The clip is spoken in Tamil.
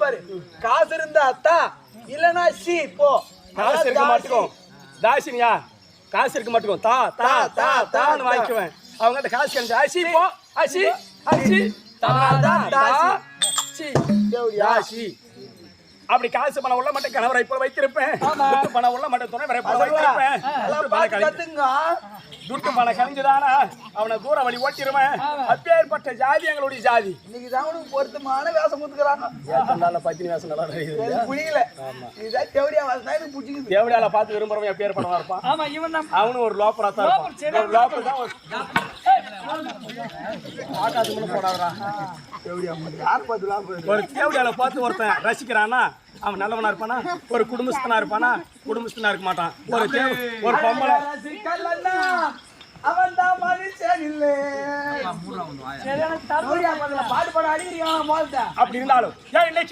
பாரு, காசு இருந்தா அத்தா இல்லனா சி போ. காசு இருக்க மாட்டோம் தாசினியா, காசு இருக்க மாட்டோம் தா தா தா தான்னு வாங்கிக்குவேன். அவங்க அந்த காசு கிடைச்சா அசி போ அசி அசி தா தா தா சி தாசி. அப்படி காசு பணம் உள்ள மட்டும் கணவரை இப்ப வைத்திருப்பேன். துட்டு பணம் உள்ள மட்டும் துணை வரை வைத்திருப்பேன். கத்துங்க. துட்டு பணம் கழிஞ்சுதானா அவனை தூர வழி ஓட்டிடுவேன். அப்பேற்பட்ட ஜாதி எங்களுடைய ஜாதி. இன்னைக்கு தான் உனக்கு பொருத்தமான வேஷம் கொடுத்துக்கிறாங்க. நல்ல பத்தினி வேஷம் நல்லா இருக்குது. புரியல, இதுதான் தேவடியா வேஷம் தான் எனக்கு பிடிச்சிக்குது. தேவடியால பார்த்து விரும்புறவன் பேர் பண்ணவா இருப்பான். ஆமா, இவன் தான் அவனும் ஒரு லோப்பரா தான் இருப்பான். ஒரு லோப்பர் தான் ஆட்டாது முன்ன போடாதடா. யார் பார்த்துலாம் ஒரு தேவடியால பார்த்து ஒருத்தன் ரசிக்கிறானா அவன் நல்லவனா இருப்பானா? ஒரு குடும்பஸ்தனா இருப்பானா? குடும்பஸ்தனா இருக்க மாட்டான். ஒரு பொம்பளை அவன் தான் மனுஷன் இல்ல. பாட்டு பாட அடிக்கிறீங்க. அப்படி இருந்தாலும் ஏன் இன்னைக்கு